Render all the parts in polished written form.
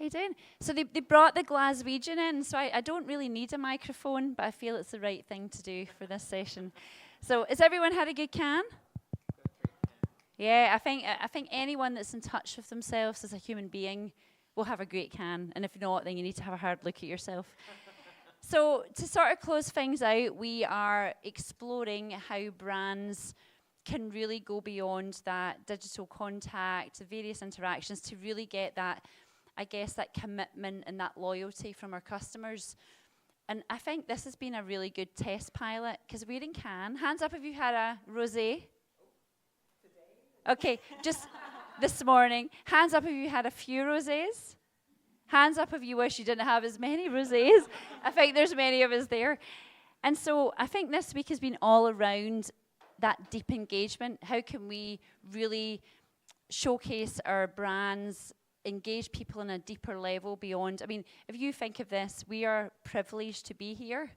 How you doing? So they brought the Glaswegian in, so I don't really need a microphone, but I feel it's the right thing to do for this session. So has everyone had a good can? Yeah, I think anyone that's in touch with themselves as a human being will have a great can, and if not, then you need to have a hard look at yourself. So to sort of close things out, we are exploring how brands can really go beyond that digital contact, the various interactions to really get that, I guess, that commitment and that loyalty from our customers. And I think this has been a really good test pilot because we're in Cannes. Hands up if you had a rosé. Okay, just this morning. Hands up if you had a few rosés. Hands up if you wish you didn't have as many rosés. I think there's many of us there. And so I think this week has been all around that deep engagement. How can we really showcase our brands, engage people on a deeper level beyond? I mean, if you think of this, we are privileged to be here,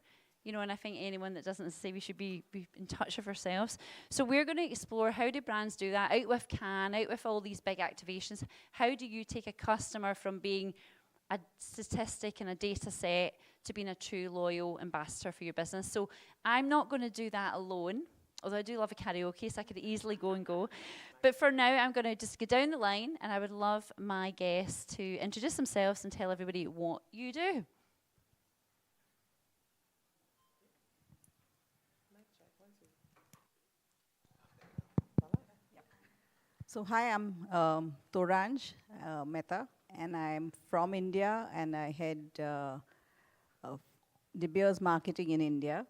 you know, and I think anyone that doesn't say we should be in touch with ourselves. So we're going to explore how do brands do that, out with Cannes, out with all these big activations. How do you take a customer from being a statistic and a data set to being a true loyal ambassador for your business? So I'm not going to do that alone. Although I do love a karaoke, so I could easily go and go. But for now, I'm going to just go down the line, and I would love my guests to introduce themselves and tell everybody what you do. So hi, I'm Toranj, Mehta, and I'm from India, and I head De Beers marketing in India.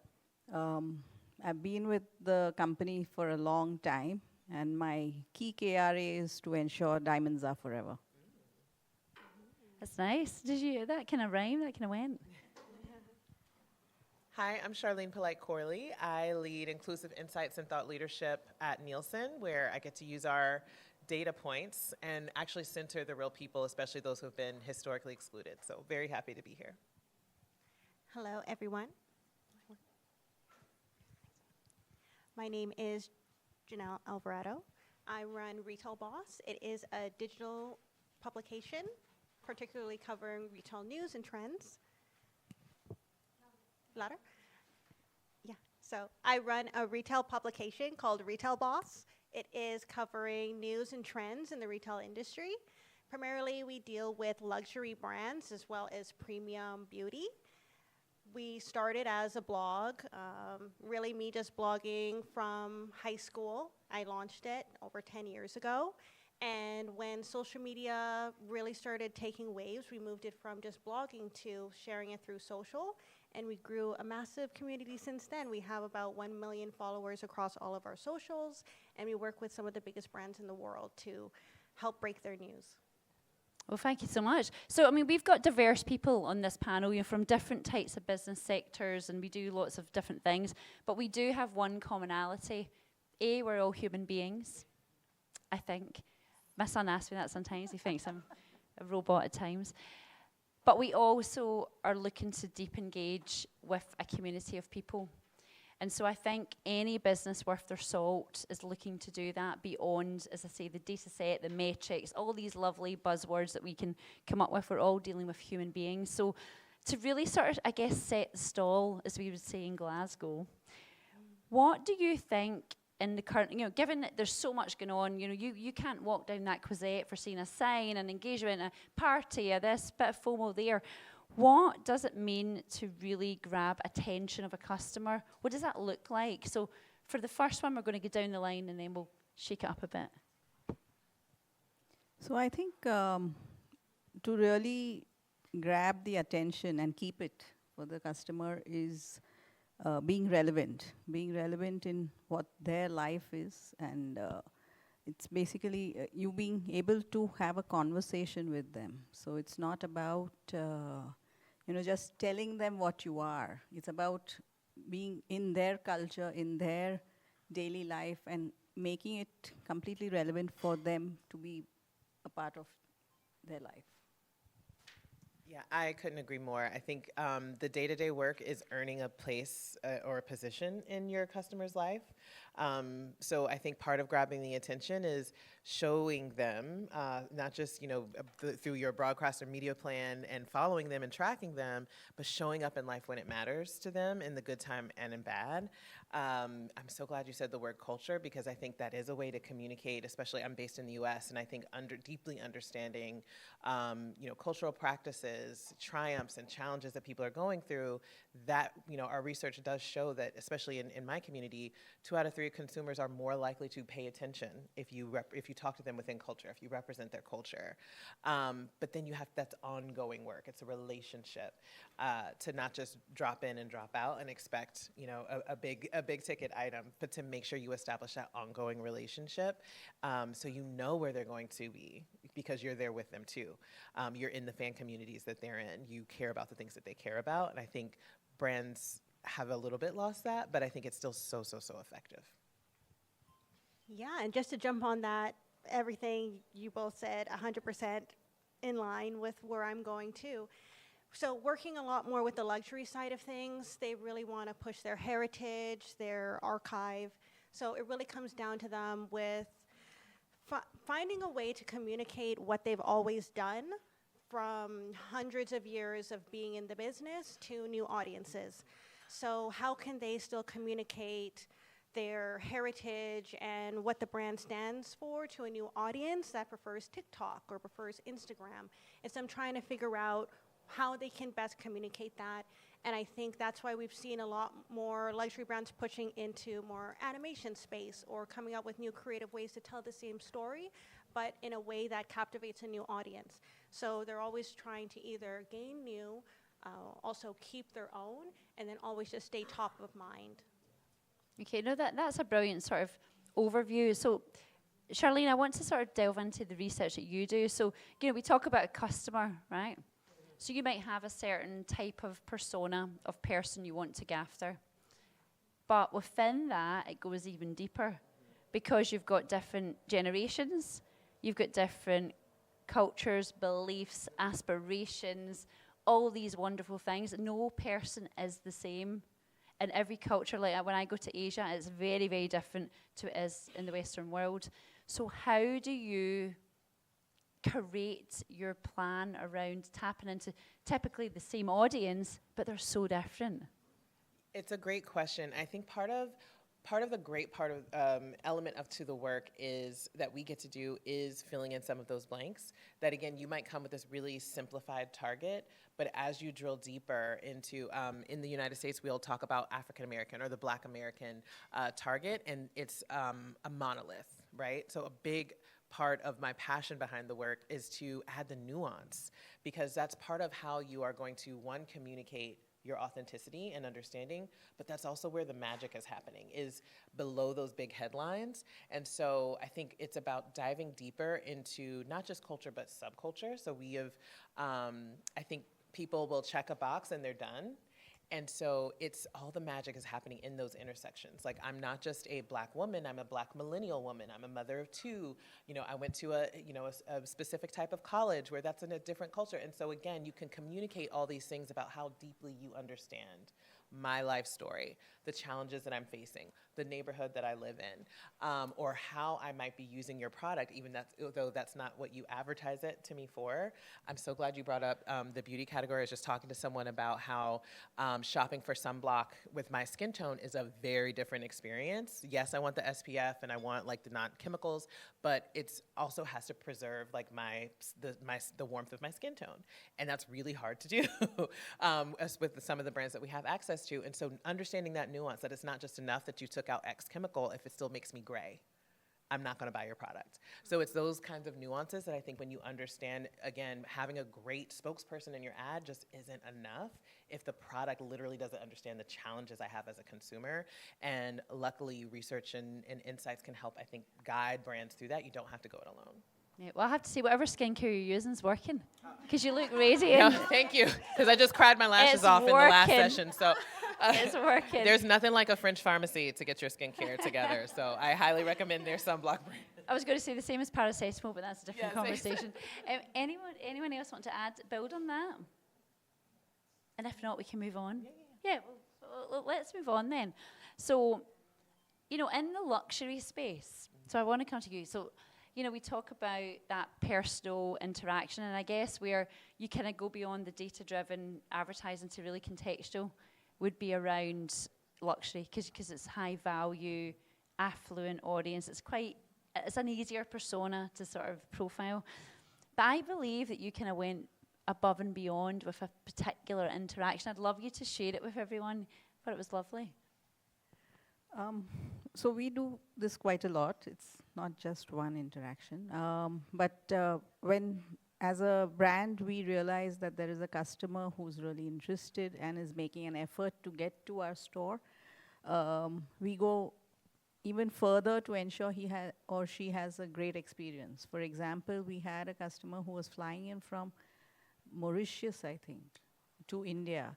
I've been with the company for a long time, and my key KRA is to ensure diamonds are forever. That's nice. Did you hear that kind of rhyme? That kind of went. Hi, I'm Charlene Corley. I lead inclusive insights and thought leadership at Nielsen, where I get to use our data points and actually center the real people, especially those who have been historically excluded. So very happy to be here. Hello, everyone. My name is Jeanel Alvarado. I run Retail Boss. It is a digital publication, particularly covering retail news and trends. Louder? Yeah, so I run a retail publication called Retail Boss. It is covering news and trends in the retail industry. Primarily, we deal with luxury brands as well as premium beauty. We started as a blog, really me just blogging from high school. I launched it over 10 years ago. And when social media really started taking waves, we moved it from just blogging to sharing it through social. And we grew a massive community since then. We have about 1 million followers across all of our socials. And we work with some of the biggest brands in the world to help break their news. Well, thank you so much. So, I mean, we've got diverse people on this panel, you know, from different types of business sectors, and we do lots of different things. But we do have one commonality. A, we're all human beings, I think. My son asks me that sometimes. He thinks I'm a robot at times. But we also are looking to deep engage with a community of people. And so I think any business worth their salt is looking to do that beyond, as I say, the data set, the metrics, all these lovely buzzwords that we can come up with. We're all dealing with human beings. So to really sort of, I guess, set the stall, as we would say in Glasgow, what do you think in the current, you know, given that there's so much going on, you know, you can't walk down that Quizette for seeing a sign, an engagement, a party, a this, bit of FOMO there. What does it mean to really grab attention of a customer? What does that look like? So for the first one, we're going to go down the line and then we'll shake it up a bit. So I think to really grab the attention and keep it for the customer is being relevant in what their life is, and it's basically you being able to have a conversation with them. So it's not about just telling them what you are. It's about being in their culture, in their daily life, and making it completely relevant for them to be a part of their life. Yeah, I couldn't agree more. I think the day-to-day work is earning a place or a position in your customer's life. So I think part of grabbing the attention is showing them, not just, through your broadcast or media plan and following them and tracking them, but showing up in life when it matters to them in the good time and in bad. I'm so glad you said the word culture, because I think that is a way to communicate, especially I'm based in the US, and I think deeply understanding, cultural practices, triumphs and challenges that people are going through, that, our research does show that, especially in my community, 2 out of 3 consumers are more likely to pay attention if you talk to them within culture, if you represent their culture. But then that's ongoing work. It's a relationship, to not just drop in and drop out and expect, a big ticket item, but to make sure you establish that ongoing relationship, so you know where they're going to be, because you're there with them too. You're in the fan communities that they're in. You care about the things that they care about, and I think brands have a little bit lost that, but I think it's still so effective. Yeah, and just to jump on that, everything you both said, 100% in line with where I'm going to. So working a lot more with the luxury side of things, they really want to push their heritage, their archive. So it really comes down to them with finding a way to communicate what they've always done, from hundreds of years of being in the business to new audiences. So how can they still communicate their heritage and what the brand stands for to a new audience that prefers TikTok or prefers Instagram? And so I'm trying to figure out how they can best communicate that. And I think that's why we've seen a lot more luxury brands pushing into more animation space, or coming up with new creative ways to tell the same story, but in a way that captivates a new audience. So they're always trying to either gain new, also keep their own, and then always just stay top of mind. Okay, no, that's a brilliant sort of overview. So, Charlene, I want to sort of delve into the research that you do. So, we talk about a customer, right? So you might have a certain type of persona of person you want to go after. But within that, it goes even deeper, because you've got different generations, you've got different cultures, beliefs, aspirations, all these wonderful things. No person is the same. In every culture, like when I go to Asia, it's very, very different to it is in the Western world. So how do you create your plan around tapping into typically the same audience, but they're so different? It's a great question. I think part of the great element to the work is that we get to do is filling in some of those blanks. That again, you might come with this really simplified target, but as you drill deeper into, in the United States, we'll talk about African American or the Black American target, and it's a monolith, right? So a big part of my passion behind the work is to add the nuance, because that's part of how you are going to, one, communicate your authenticity and understanding, but that's also where the magic is happening, is below those big headlines. And so I think it's about diving deeper into not just culture, but subculture. So we have, I think people will check a box and they're done. And so it's all the magic is happening in those intersections. Like, I'm not just a Black woman, I'm a Black millennial woman, I'm a mother of 2. I went to a specific type of college where that's in a different culture. And so again, you can communicate all these things about how deeply you understand my life story, the challenges that I'm facing, the neighborhood that I live in, or how I might be using your product, though that's not what you advertise it to me for. I'm so glad you brought up the beauty category. I was just talking to someone about how shopping for sunblock with my skin tone is a very different experience. Yes, I want the SPF and I want like the non-chemicals, but it's also has to preserve like the warmth of my skin tone, and that's really hard to do as with some of the brands that we have access to. And so understanding that nuance, that it's not just enough that you took out X chemical if it still makes me gray. I'm not going to buy your product. So it's those kinds of nuances that I think when you understand, again, having a great spokesperson in your ad just isn't enough if the product literally doesn't understand the challenges I have as a consumer. And luckily, research and insights can help, I think, guide brands through that. You don't have to go it alone. Yeah, well, I have to say, whatever skincare you're using is working, because you look radiant. No, thank you, because I just cried my lashes off in the last session. So it's working. There's nothing like a French pharmacy to get your skincare together. So I highly recommend their sunblock brand. I was going to say the same as paracetamol, but that's a different Yes, conversation. Anyone else want to build on that? And if not, we can move on. Yeah, well, let's move on then. So in the luxury space, so I want to come to you. So, we talk about that personal interaction, and I guess where you kind of go beyond the data-driven advertising to really contextual would be around luxury, because it's high value, affluent audience. It's an easier persona to sort of profile. But I believe that you kind of went above and beyond with a particular interaction. I'd love you to share it with everyone, but it was lovely. So we do this quite a lot. It's not just one interaction. But when, as a brand, we realize that there is a customer who's really interested and is making an effort to get to our store, we go even further to ensure he or she has a great experience. For example, we had a customer who was flying in from Mauritius, I think, to India,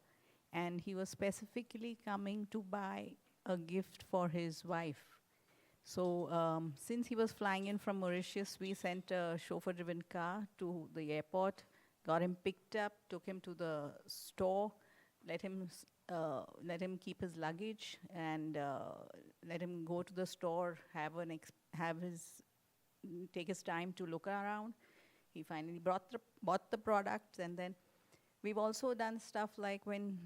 and he was specifically coming to buy a gift for his wife. So since he was flying in from Mauritius, we sent a chauffeur-driven car to the airport, got him picked up, took him to the store, let him keep his luggage, and let him go to the store, take his time to look around. He finally bought the products, and then we've also done stuff like when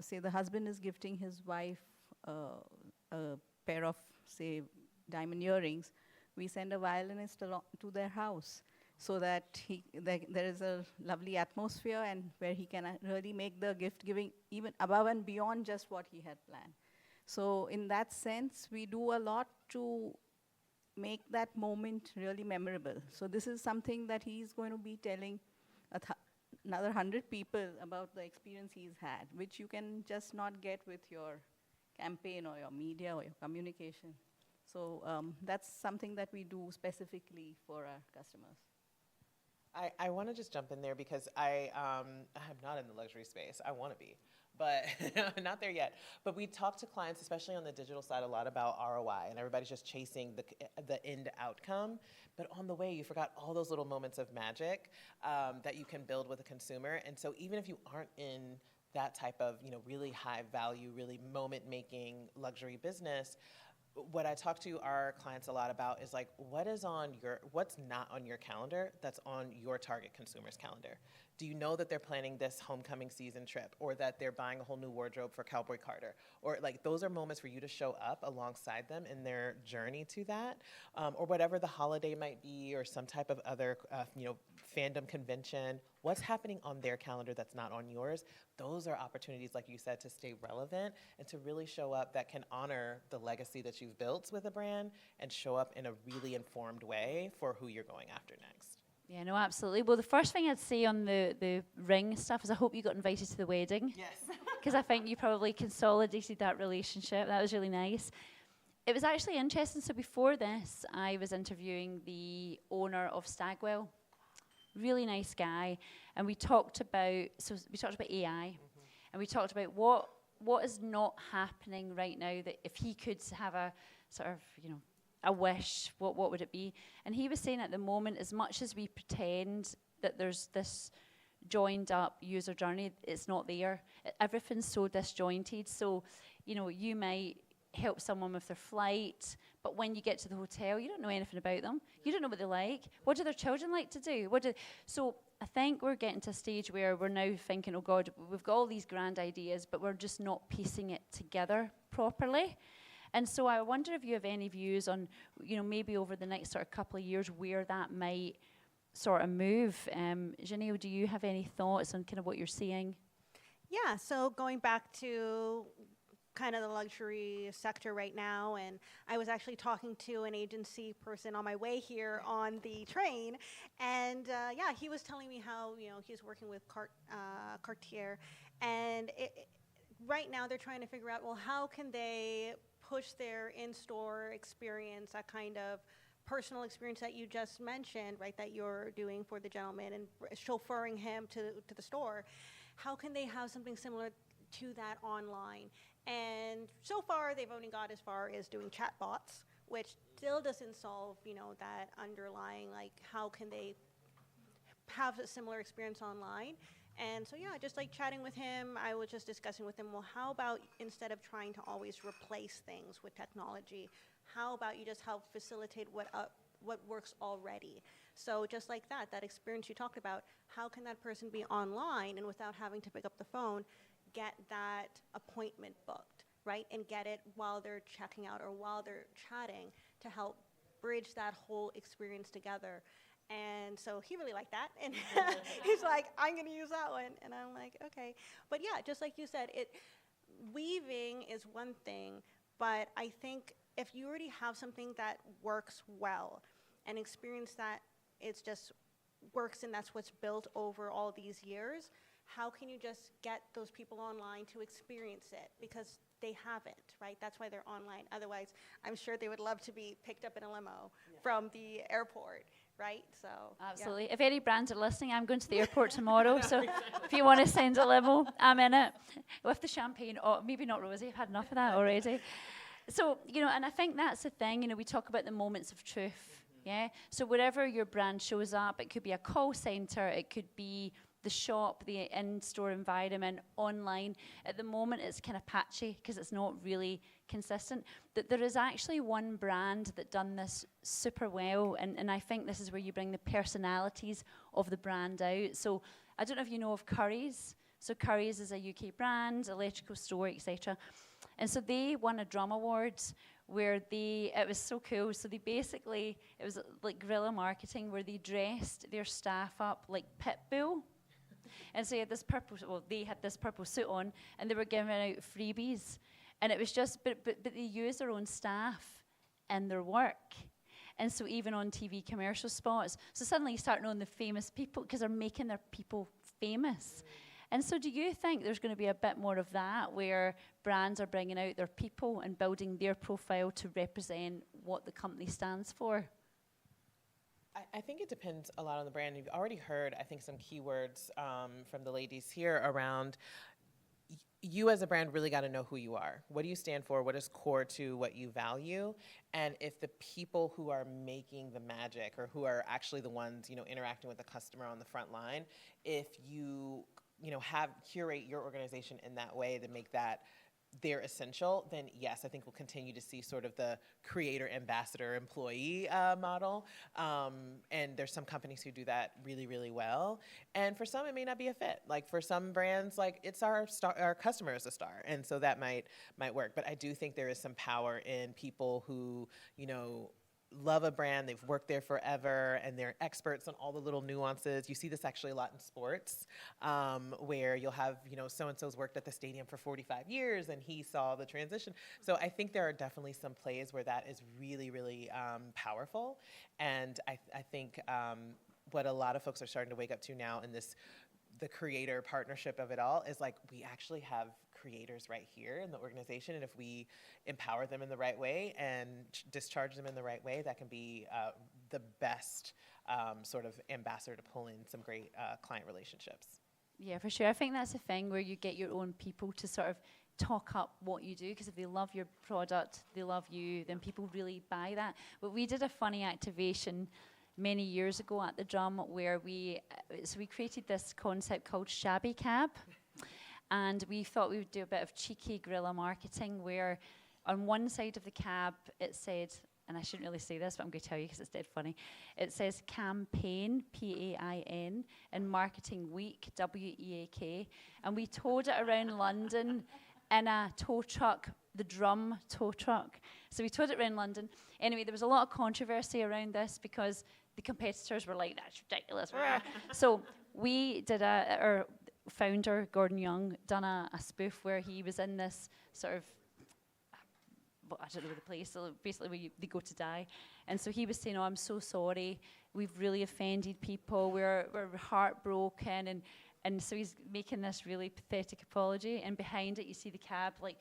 say the husband is gifting his wife a pair of, say, diamond earrings, we send a violinist to their house so that there is a lovely atmosphere and where he can really make the gift giving even above and beyond just what he had planned. So in that sense, we do a lot to make that moment really memorable. So this is something that he's going to be telling another 100 people about the experience he's had, which you can just not get with your campaign or your media or your communication. So that's something that we do specifically for our customers. I want to just jump in there because I'm not in the luxury space. I want to be, but I'm not there yet. But we talk to clients, especially on the digital side, a lot about ROI, and everybody's just chasing the end outcome. But on the way, you forgot all those little moments of magic that you can build with a consumer. And so even if you aren't in that type of really high value, really moment making luxury business, what I talk to our clients a lot about is like, what's not on your calendar that's on your target consumer's calendar? Do you know that they're planning this homecoming season trip, or that they're buying a whole new wardrobe for Cowboy Carter? Or like, those are moments for you to show up alongside them in their journey to that, or whatever the holiday might be, or some type of other fandom convention. What's happening on their calendar that's not on yours? Those are opportunities, like you said, to stay relevant and to really show up that can honor the legacy that you've built with a brand and show up in a really informed way for who you're going after next. Yeah, no, absolutely. Well, the first thing I'd say on the ring stuff is I hope you got invited to the wedding. Yes. Because I think you probably consolidated that relationship. That was really nice. It was actually interesting. So before this, I was interviewing the owner of Stagwell. Really nice guy. And we talked about AI. Mm-hmm. And we talked about what is not happening right now, that if he could have a sort of, a wish, what would it be? And he was saying at the moment, as much as we pretend that there's this joined up user journey, it's not there. Everything's so disjointed. So, you might help someone with their flight, but when you get to the hotel, you don't know anything about them. You don't know what they like. What do their children like to do? So I think we're getting to a stage where we're now thinking, oh God, we've got all these grand ideas, but we're just not piecing it together properly. And so I wonder if you have any views on, maybe over the next sort of couple of years where that might sort of move. Jeanel, do you have any thoughts on kind of what you're seeing? Yeah, so going back to kind of the luxury sector right now, and I was actually talking to an agency person on my way here on the train, and he was telling me how he's working with Cartier, and right now they're trying to figure out, well, how can they push their in-store experience, that kind of personal experience that you just mentioned, right, that you're doing for the gentleman and chauffeuring him to the store. How can they have something similar to that online? And so far, they've only got as far as doing chatbots, which still doesn't solve, that underlying, like, how can they have a similar experience online? And so, yeah, just like chatting with him, I was just discussing with him, well, how about instead of trying to always replace things with technology, how about you just help facilitate what works already? So just like that experience you talked about, how can that person be online and without having to pick up the phone, get that appointment booked, right? And get it while they're checking out or while they're chatting to help bridge that whole experience together. And so he really liked that. And he's like, I'm going to use that one. And I'm like, okay. But yeah, just like you said, weaving is one thing, but I think if you already have something that works well and experience that it's just works and that's what's built over all these years, how can you just get those people online to experience it? Because they haven't, right? That's why they're online. Otherwise, I'm sure they would love to be picked up in a limo from the airport, right? So absolutely. Yeah. If any brands are listening, I'm going to the airport tomorrow. So if you want to send a limo, I'm in it with the champagne. Oh, maybe not rosé. I've had enough of that already. So, and I think that's the thing. We talk about the moments of truth. Yeah. So wherever your brand shows up, it could be a call center, it could be the shop, the in-store environment, online. At the moment, it's kind of patchy because it's not really consistent. That there is actually one brand that done this super well, and I think this is where you bring the personalities of the brand out. So I don't know if you know of Currys. So Currys is a UK brand, electrical store, etc. And so they won a drum awards where it was so cool. So it was like guerrilla marketing where they dressed their staff up like Pitbull. And so they had this purple suit on and they were giving out freebies. And it was just, but they used their own staff in their work. And so even on TV commercial spots. So suddenly you start knowing the famous people because they're making their people famous. And so do you think there's going to be a bit more of that where brands are bringing out their people and building their profile to represent what the company stands for? I think it depends a lot on the brand. You've already heard, I think, some keywords from the ladies here around you as a brand really got to know who you are. What do you stand for? What is core to what you value? And if the people who are making the magic or who are actually the ones, interacting with the customer on the front line, if you curate your organization in that way to make that they're essential, then yes, I think we'll continue to see sort of the creator, ambassador, employee model. And there's some companies who do that really, really well. And for some, it may not be a fit. Like for some brands, like it's our customer is a star. And so that might work. But I do think there is some power in people who, love a brand, they've worked there forever, and they're experts on all the little nuances. You see this actually a lot in sports, where you'll have, so-and-so's worked at the stadium for 45 years, and he saw the transition. So I think there are definitely some plays where that is really, really powerful. And I think what a lot of folks are starting to wake up to now in the creator partnership of it all is like, we actually have creators right here in the organization, and if we empower them in the right way and discharge them in the right way, that can be the best sort of ambassador to pull in some great client relationships. Yeah, for sure. I think that's the thing where you get your own people to sort of talk up what you do, because if they love your product, they love you, then people really buy that. But we did a funny activation many years ago at the Drum where we created this concept called Shabby Cab. And we thought we would do a bit of cheeky guerrilla marketing where on one side of the cab it said, and I shouldn't really say this, but I'm going to tell you because it's dead funny, it says campaign, P-A-I-N, and marketing week, W-E-A-K. And we towed it around London in a tow truck, the Drum tow truck. So we towed it around London. Anyway, there was a lot of controversy around this because the competitors were like, that's ridiculous. So we did our founder, Gordon Young, done a spoof where he was in this sort of, I don't know the place, so basically where they go to die. And so he was saying, I'm so sorry, we've really offended people, we're heartbroken, and so he's making this really pathetic apology, and behind it you see the cab like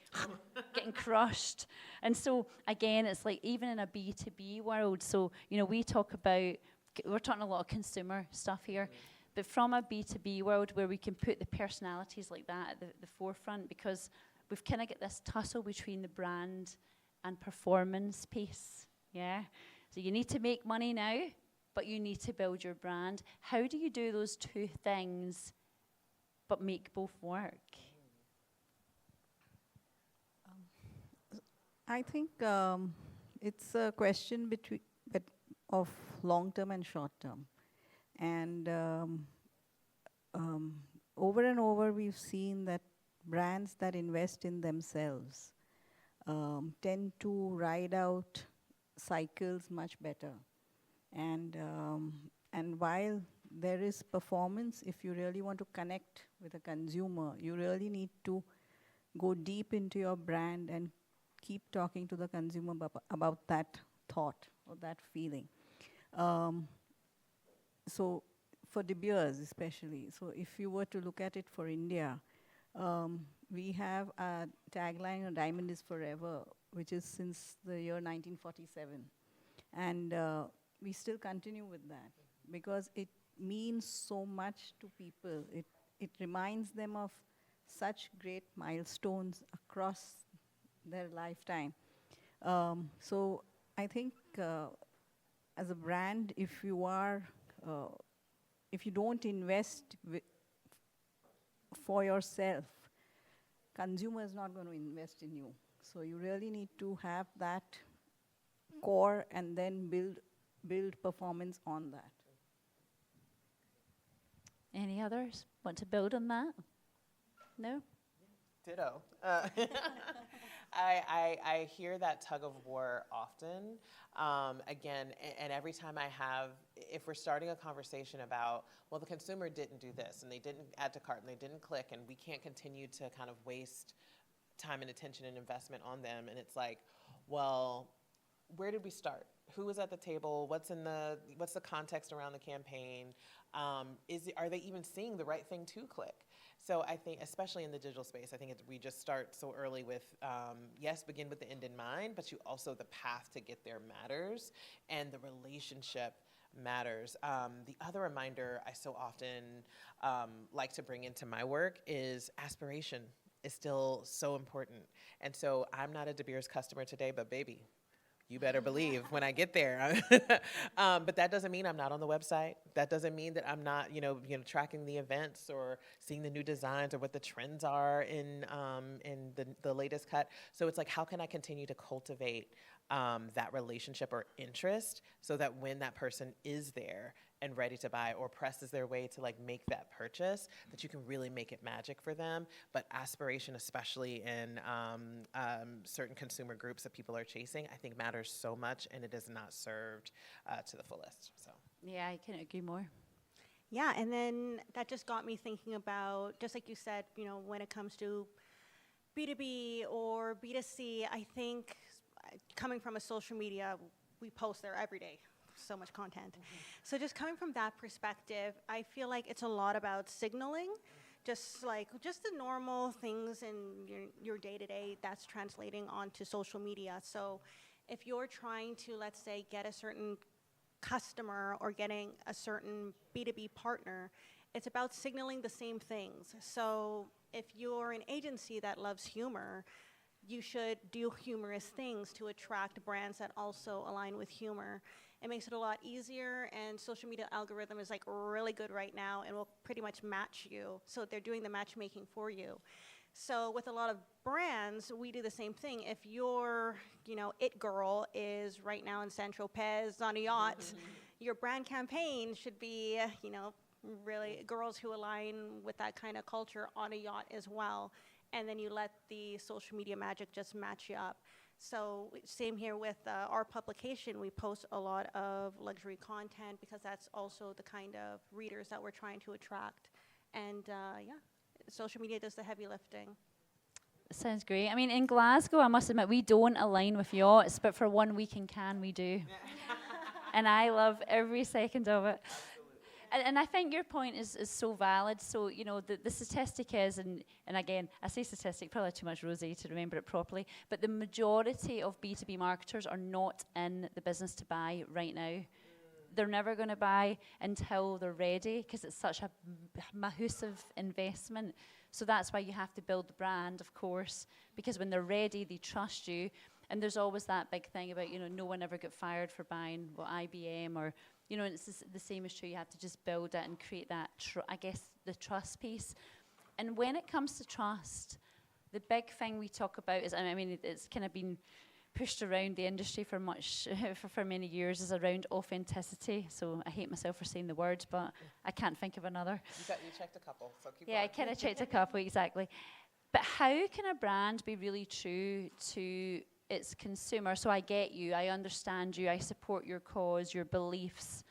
getting crushed. And so again, it's like even in a B2B world, so we talk about, we're talking a lot of consumer stuff here, but from a B2B world where we can put the personalities like that at the forefront, because we've kind of got this tussle between the brand and performance piece, yeah? So you need to make money now, but you need to build your brand. How do you do those two things but make both work? I think it's a question of long term and short term. And over and over, we've seen that brands that invest in themselves tend to ride out cycles much better. And while there is performance, if you really want to connect with a consumer, you really need to go deep into your brand and keep talking to the consumer about that thought or that feeling. So for De Beers especially, so if you were to look at it for India, we have a tagline, "A diamond is forever," which is since the year 1947. And we still continue with that because it means so much to people. It reminds them of such great milestones across their lifetime. So I think as a brand, if you don't invest for yourself, consumer is not going to invest in you. So you really need to have that core and then build performance on that. Any others want to build on that? No? Ditto. I hear that tug of war often. Again, and every time if we're starting a conversation about, well, the consumer didn't do this, and they didn't add to cart, and they didn't click, and we can't continue to kind of waste time and attention and investment on them, and it's like, well, where did we start? Who was at the table? What's the context around the campaign? Are they even seeing the right thing to click? So I think, especially in the digital space, I think we just start so early with, yes, begin with the end in mind, but the path to get there matters, and the relationship matters. The other reminder I so often like to bring into my work is aspiration is still so important. And so I'm not a De Beers customer today, but baby, you better believe when I get there. But that doesn't mean I'm not on the website. That doesn't mean that I'm not, tracking the events or seeing the new designs or what the trends are in the latest cut. So it's like, how can I continue to cultivate that relationship or interest so that when that person is there and ready to buy or presses their way to make that purchase, that you can really make it magic for them. But aspiration, especially in certain consumer groups that people are chasing, I think matters so much, and it is not served to the fullest. So Yeah, I couldn't agree more. Yeah, and then that just got me thinking about, just like you said, when it comes to B2B or B2C, I think coming from a social media, we post there every day. So much content. So just coming from that perspective, I feel like it's a lot about signaling, just the normal things in your day-to-day that's translating onto social media. So if you're trying to, let's say, get a certain customer or getting a certain B2B partner, it's about signaling the same things. So if you're an agency that loves humor, you should do humorous things to attract brands that also align with humor. It makes it a lot easier, and social media algorithm is really good right now and will pretty much match you. So they're doing the matchmaking for you. So with a lot of brands, we do the same thing. If your, it girl is right now in Saint-Tropez on a yacht, your brand campaign should be, really girls who align with that kind of culture on a yacht as well. And then you let the social media magic just match you up. So same here with our publication. We post a lot of luxury content because that's also the kind of readers that we're trying to attract. And social media does the heavy lifting. Sounds great. I mean, in Glasgow, I must admit, we don't align with yachts, but for 1 week in Cannes, we do. And I love every second of it. And I think your point is so valid. So, the statistic is, and again, I say statistic, probably too much rosé to remember it properly, but the majority of B2B marketers are not in the business to buy right now. They're never going to buy until they're ready, because it's such a massive investment. So that's why you have to build the brand, of course, because when they're ready, they trust you. And there's always that big thing about, no one ever got fired for buying IBM or, and it's the same is true. You have to just build it and create that, the trust piece. And when it comes to trust, the big thing we talk about is, I mean, it's kind of been pushed around the industry for for many years, is around authenticity. So I hate myself for saying the word, but I can't think of another. You checked a couple, so keep Yeah, going. I kind of checked a couple, exactly. But how can a brand be really true to its consumer? So I get you, I understand you, I support your cause, your beliefs.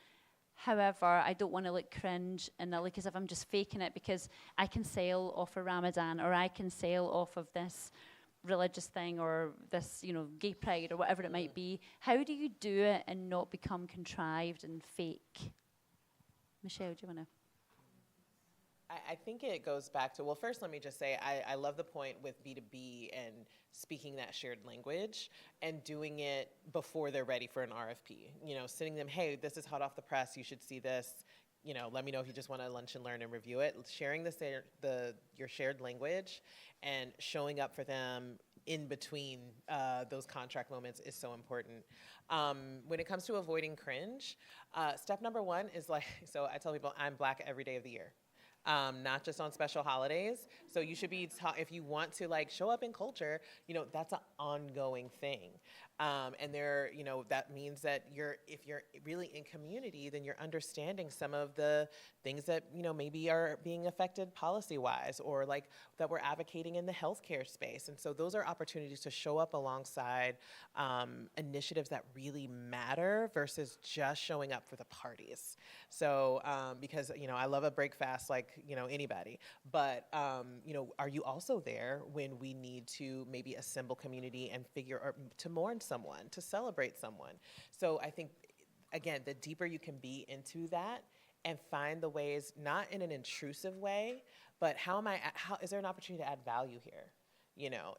However, I don't want to look cringe and look as if I'm just faking it because I can sell off of Ramadan, or I can sell off of this religious thing, or this, gay pride, or whatever it might be. How do you do it and not become contrived and fake? Michelle, do you want to? I think it goes back to, well, first let me just say, I love the point with B2B and speaking that shared language and doing it before they're ready for an RFP. Sending them, hey, this is hot off the press, you should see this. Let me know if you just want to lunch and learn and review it. Sharing your shared language and showing up for them in between those contract moments is so important. When it comes to avoiding cringe, step number one is so I tell people I'm Black every day of the year. Not just on special holidays. So you should be, if you want to show up in culture, that's an ongoing thing. And that means that if you're really in community, then you're understanding some of the things that, maybe are being affected policy-wise, or that we're advocating in the healthcare space. And so those are opportunities to show up alongside initiatives that really matter versus just showing up for the parties. So, because, I love a break fast like, anybody, but, are you also there when we need to maybe assemble community and or to mourn someone, to celebrate someone? So I think, again, the deeper you can be into that and find the ways, not in an intrusive way, but how is there an opportunity to add value here?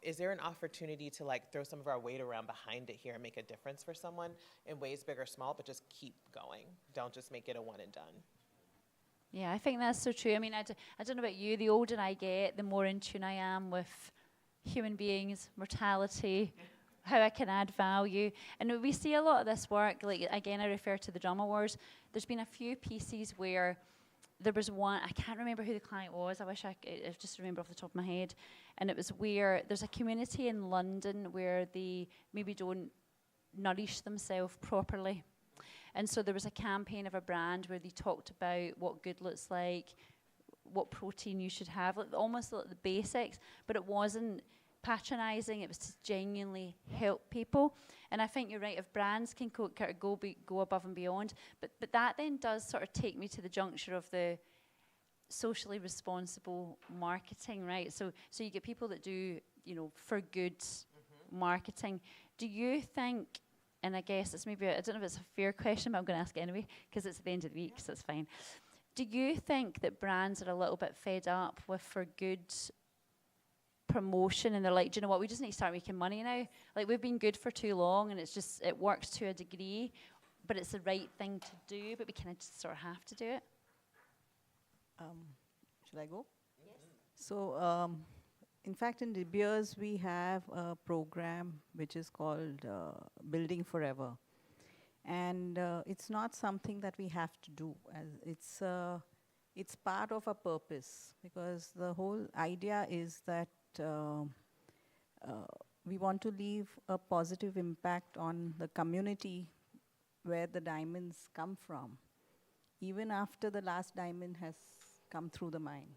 Is there an opportunity to throw some of our weight around behind it here and make a difference for someone in ways big or small, but just keep going. Don't just make it a one and done. Yeah, I think that's so true. I mean, I don't know about you, the older I get, the more in tune I am with human beings, mortality, how I can add value. And we see a lot of this work, again, I refer to the Drama Wars. There's been a few pieces where there was one, I can't remember who the client was, I wish I just remember off the top of my head, and it was where there's a community in London where they maybe don't nourish themselves properly. And so there was a campaign of a brand where they talked about what good looks like, what protein you should have, almost like the basics, but it wasn't patronizing, it was to genuinely help people. And I think you're right, if brands can go above and beyond, but that then does sort of take me to the juncture of the socially responsible marketing, right? So you get people that do, for good marketing. Do you think, and I guess it's maybe, I don't know if it's a fair question, but I'm going to ask it anyway, because it's at the end of the week, so it's fine. Do you think that brands are a little bit fed up with for good promotion, and they're like, do you know what, we just need to start making money now? We've been good for too long, and it works to a degree, but it's the right thing to do, but we kind of just sort of have to do it? Should I go? Yes. So, in fact, in De Beers, we have a program which is called Building Forever. And it's not something that we have to do. It's part of a purpose, because the whole idea is that we want to leave a positive impact on the community where the diamonds come from, even after the last diamond has come through the mine.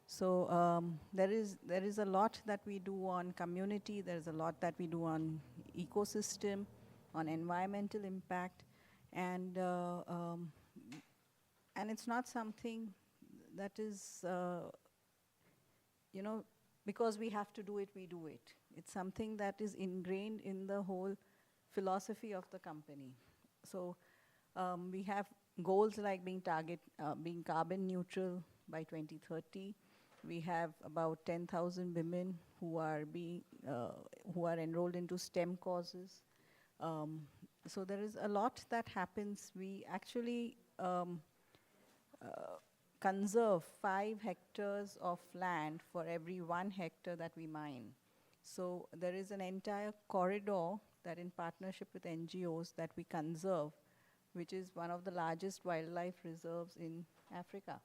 So there is a lot that we do on community, there's a lot that we do on ecosystem, on environmental impact, and it's not something that is, because we have to do it, we do it. It's something that is ingrained in the whole philosophy of the company. So we have goals like being carbon neutral by 2030. We have about 10,000 women who are enrolled into STEM courses. So there is a lot that happens. We actually conserve 5 hectares of land for every 1 hectare that we mine. So there is an entire corridor that, in partnership with NGOs, that we conserve, which is one of the largest wildlife reserves in Africa.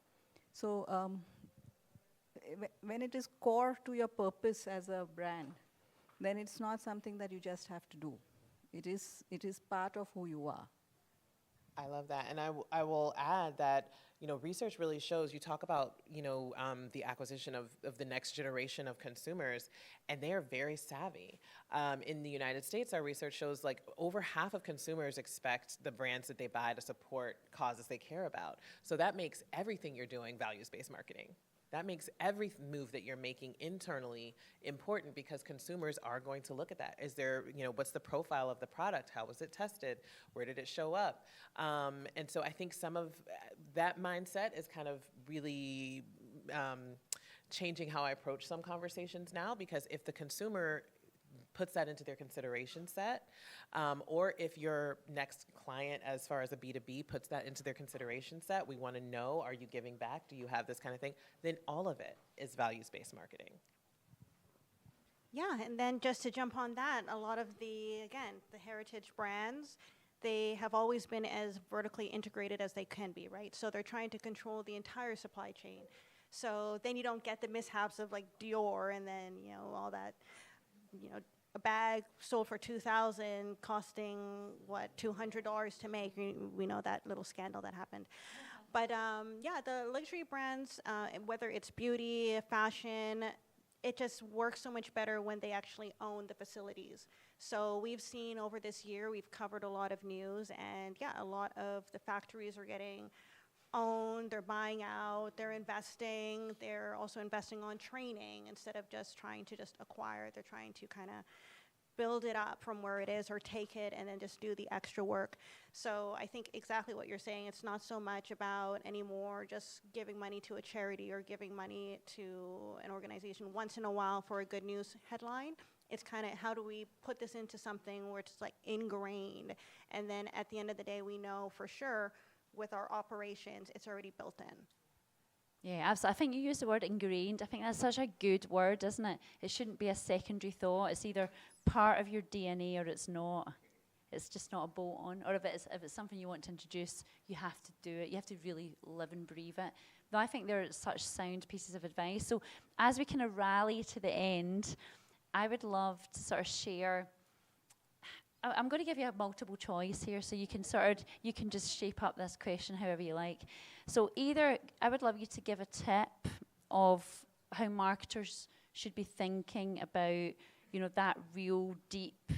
So when it is core to your purpose as a brand, then it's not something that you just have to do. It is part of who you are. I love that. And I will add that, research really shows, you talk about, the acquisition of the next generation of consumers, and they are very savvy. In the United States, our research shows like over half of consumers expect the brands that they buy to support causes they care about. So that makes everything you're doing values-based marketing. That makes every move that you're making internally important because consumers are going to look at that. Is there, what's the profile of the product? How was it tested? Where did it show up? And so I think some of that mindset is kind of really changing how I approach some conversations now, because if the consumer puts that into their consideration set, or if your next client, as far as a B2B, puts that into their consideration set, we want to know, are you giving back? Do you have this kind of thing? Then all of it is values-based marketing. Yeah, and then just to jump on that, a lot of the heritage brands, they have always been as vertically integrated as they can be, right? So they're trying to control the entire supply chain. So then you don't get the mishaps of like Dior and then, all that, a bag sold for $2,000 costing what, $200 to make. We know that little scandal that happened. But the luxury brands, whether it's beauty, fashion, it just works so much better when they actually own the facilities. So we've seen over this year, we've covered a lot of news, and a lot of the factories are getting owned, they're buying out, they're investing, they're also investing on training instead of just trying to just acquire. They're trying to kind of build it up from where it is or take it and then just do the extra work. So I think exactly what you're saying, it's not so much about anymore just giving money to a charity or giving money to an organization once in a while for a good news headline. It's kind of how do we put this into something where it's like ingrained, and then at the end of the day we know for sure with our operations, it's already built in. Yeah, absolutely. I think you used the word ingrained. I think that's such a good word, isn't it? It shouldn't be a secondary thought. It's either part of your DNA or it's not. It's just not a bolt on. Or if it's something you want to introduce, you have to do it. You have to really live and breathe it. Though I think they're such sound pieces of advice. So as we kind of rally to the end, I would love to sort of share. I'm going to give you a multiple choice here, so you can just shape up this question however you like. So either I would love you to give a tip of how marketers should be thinking about, that real deep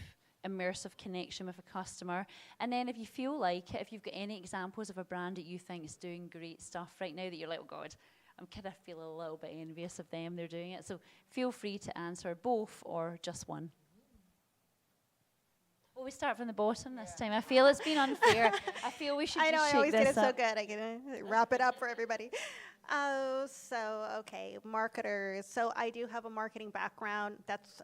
immersive connection with a customer. And then if you feel like it, if you've got any examples of a brand that you think is doing great stuff right now that you're like, oh God, I'm kind of feeling a little bit envious of them, they're doing it. So feel free to answer both or just one. Well, we start from the bottom this time. I feel it's been unfair. I feel we should just shake this up. I always get it so good. I can wrap it up for everybody. Okay, marketers. So I do have a marketing background.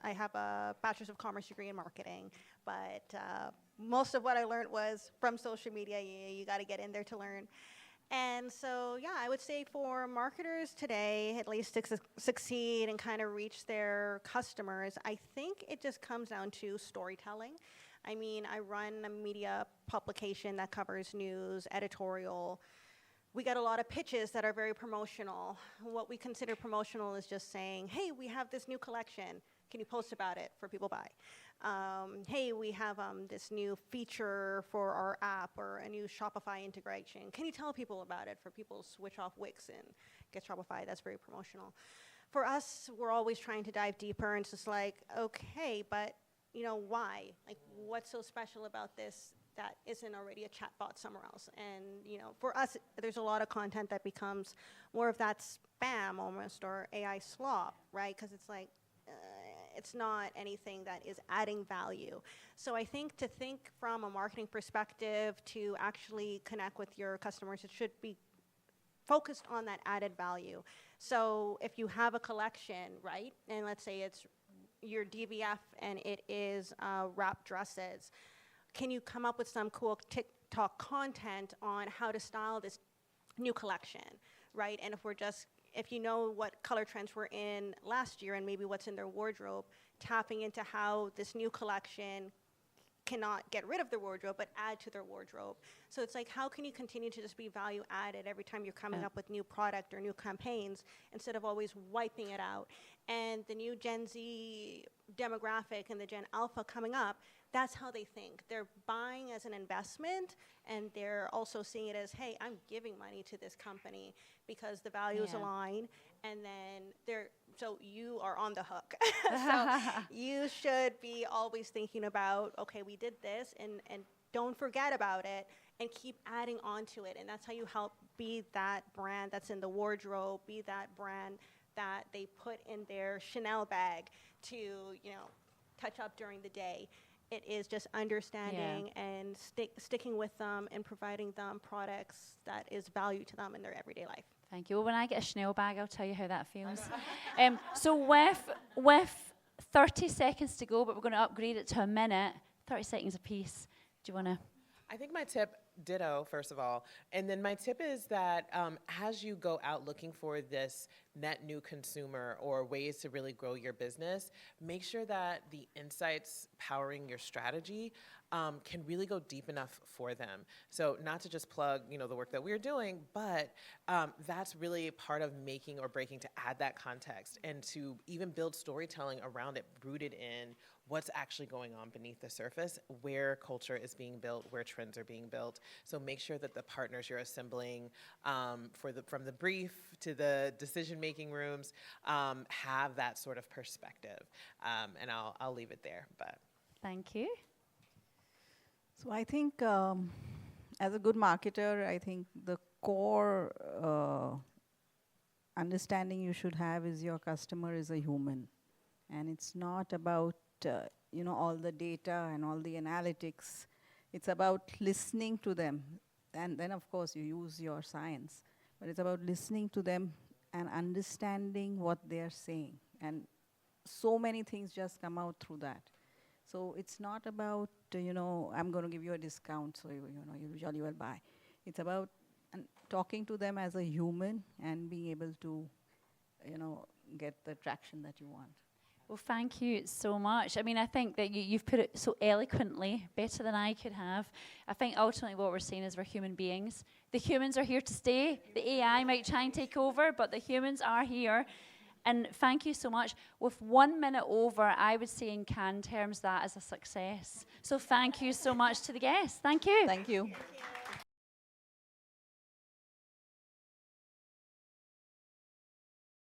I have a Bachelor's of Commerce degree in marketing, but most of what I learned was from social media. You got to get in there to learn. And so, I would say for marketers today, at least to succeed and kind of reach their customers, I think it just comes down to storytelling. I mean, I run a media publication that covers news, editorial. We get a lot of pitches that are very promotional. What we consider promotional is just saying, hey, we have this new collection. Can you post about it for people to buy? Hey, we have this new feature for our app or a new Shopify integration. Can you tell people about it for people to switch off Wix and get Shopify? That's very promotional. For us, we're always trying to dive deeper, and it's just like, okay, but why? Like, what's so special about this that isn't already a chatbot somewhere else? And, for us, there's a lot of content that becomes more of that spam almost or AI slop, right? Because it's like, it's not anything that is adding value. So I think to think from a marketing perspective to actually connect with your customers, it should be focused on that added value. So if you have a collection, right, and let's say it's your DVF and it is wrap dresses, can you come up with some cool TikTok content on how to style this new collection, right? And if you know what color trends were in last year and maybe what's in their wardrobe, tapping into how this new collection cannot get rid of their wardrobe, but add to their wardrobe. So it's like, how can you continue to just be value added every time you're coming up with new product or new campaigns instead of always wiping it out? And the new Gen Z demographic and the Gen Alpha coming up, that's how they think. They're buying as an investment, and they're also seeing it as, hey, I'm giving money to this company because the values align, and then so you are on the hook. So you should be always thinking about, okay, we did this, and don't forget about it, and keep adding on to it. And that's how you help be that brand that's in the wardrobe, be that brand that they put in their Jeanel bag to, touch up during the day. It is just understanding and sticking with them and providing them products that is value to them in their everyday life. Thank you. Well, when I get a Jeanel bag, I'll tell you how that feels. So with 30 seconds to go, but we're going to upgrade it to a minute, 30 seconds apiece. Do you want to? I think my tip, ditto, first of all. And then my tip is that as you go out looking for this net new consumer or ways to really grow your business, make sure that the insights powering your strategy can really go deep enough for them. So not to just plug, the work that we're doing, but that's really part of making or breaking, to add that context and to even build storytelling around it, rooted in what's actually going on beneath the surface, where culture is being built, where trends are being built. So make sure that the partners you're assembling from the brief to the decision-making rooms have that sort of perspective. And I'll leave it there. But Thank you. So I think as a good marketer, I think the core understanding you should have is your customer is a human. And it's not about all the data and all the analytics. It's about listening to them. And then, of course, you use your science. But it's about listening to them and understanding what they're saying. And so many things just come out through that. So it's not about, I'm going to give you a discount, so you jolly well buy. It's about talking to them as a human and being able to, get the traction that you want. Well, thank you so much. I mean, I think that you've put it so eloquently, better than I could have. I think ultimately what we're saying is we're human beings. The humans are here to stay. The AI might try and take over, but the humans are here. And thank you so much. With 1 minute over, I would say in Cannes terms that is a success. So thank you so much to the guests. Thank you. Thank you. Thank you.